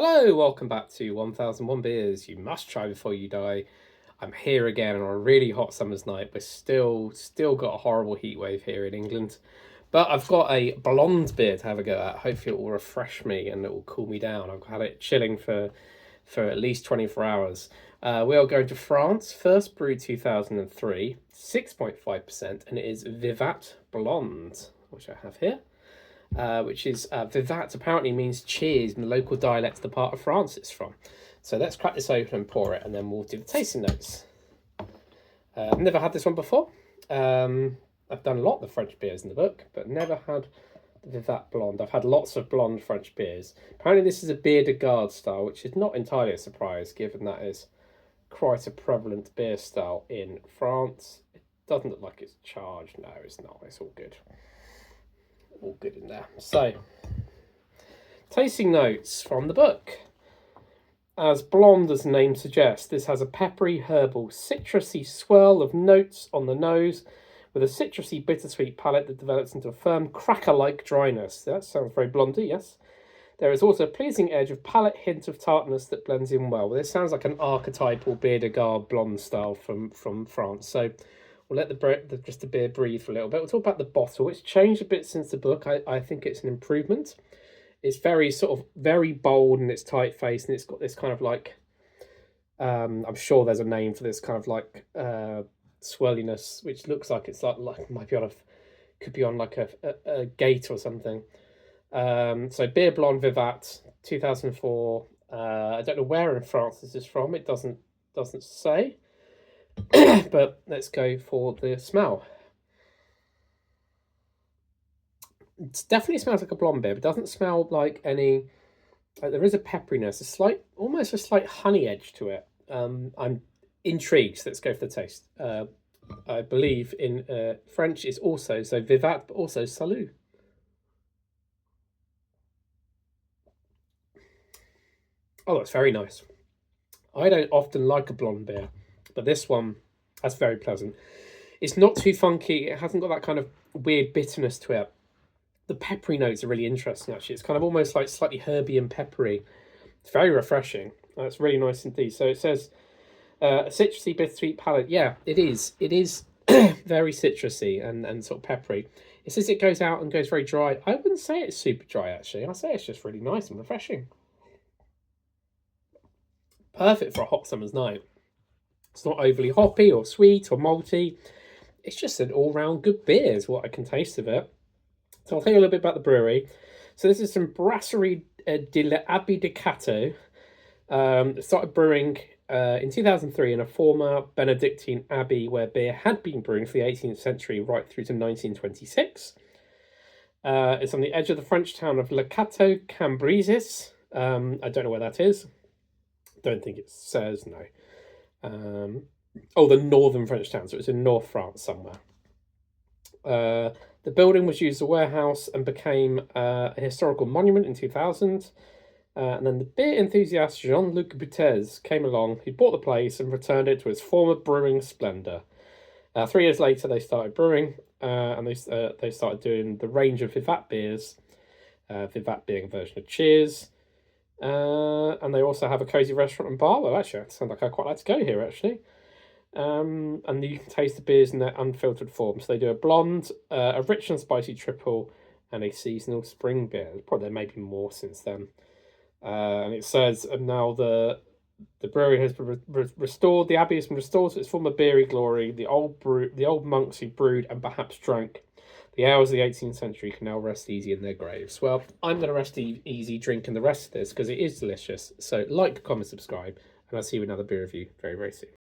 Hello, welcome back to 1001 Beers You Must Try Before You Die. I'm here again on a really hot summer's night. We're still got a horrible heat wave here in England. But I've got a blonde beer to have a go at. Hopefully it will refresh me and it will cool me down. I've had it chilling for at least 24 hours. We are going to France, first brewed 2003, 6.5%, and it is Vivat Blonde, which I have here. Which is Vivat apparently means cheers in the local dialect of the part of France it's from. So let's crack this open and pour it, and then we'll do the tasting notes. I've never had this one before. I've done a lot of the French beers in the book, but never had the Vivat Blonde. I've had lots of blonde French beers. Apparently this is a beer de garde style, which is not entirely a surprise, given that is quite a prevalent beer style in France. It doesn't look like it's charged. No, it's not. It's all good. All good in there. So, tasting notes from the book. As blonde as the name suggests, this has a peppery, herbal, citrusy swirl of notes on the nose with a citrusy, bittersweet palate that develops into a firm, cracker-like dryness. That sounds very blondie, yes. There is also a pleasing edge of palate hint of tartness that blends in well. This sounds like an archetypal beer de garde blonde style from France. So, we'll let the beer breathe for a little bit. We'll talk about the bottle. It's changed a bit since the book. I think it's an improvement. It's very bold in its typeface, and it's got this kind of like, I'm sure there's a name for this kind of like swirliness, which looks like it's like might be on could be on like a gate or something. So Beer Blonde Vivat 2004. I don't know where in France this is from. It doesn't say. But let's go for the smell. It definitely smells like a blonde beer, but doesn't smell like any. There is a pepperiness, almost a slight honey edge to it. I'm intrigued. So let's go for the taste. I believe in French it's also so Vivat, but also Salut. Oh, that's very nice. I don't often like a blonde beer, but this one, that's very pleasant. It's not too funky. It hasn't got that kind of weird bitterness to it. The peppery notes are really interesting, actually. It's kind of almost like slightly herby and peppery. It's very refreshing. It's really nice indeed. So it says a citrusy, bittersweet palate. Yeah, it is. It is very citrusy and sort of peppery. It says it goes out and goes very dry. I wouldn't say it's super dry, actually. I'd say it's just really nice and refreshing. Perfect for a hot summer's night. It's not overly hoppy or sweet or malty. It's just an all-round good beer is what I can taste of it. So I'll tell you a little bit about the brewery. So this is from Brasserie de l'Abbé de Cateau. It started brewing in 2003 in a former Benedictine abbey where beer had been brewing for the 18th century right through to 1926. It's on the edge of the French town of Le Cateau Cambrésis. I don't know where that is. Don't think it says, no. The northern French town, so it's in North France somewhere. The building was used as a warehouse and became a historical monument in 2000. And then the beer enthusiast Jean-Luc Boutez came along, he bought the place and returned it to its former brewing splendour. 3 years later, they started brewing, and they started doing the range of Vivat beers, Vivat being a version of Cheers. And they also have a cosy restaurant and bar. Well, actually, it sounds like I'd quite like to go here, actually. And you can taste the beers in their unfiltered form. So they do a blonde, a rich and spicy triple, and a seasonal spring beer. Probably there may be more since then. And it says, and now the brewery has been restored. The abbey has been restored to its former beery glory. The old monks who brewed and perhaps drank the hours of the 18th century can now rest easy in their graves. Well, I'm going to rest easy drinking the rest of this because it is delicious. So like, comment, subscribe, and I'll see you in another beer review very, very soon.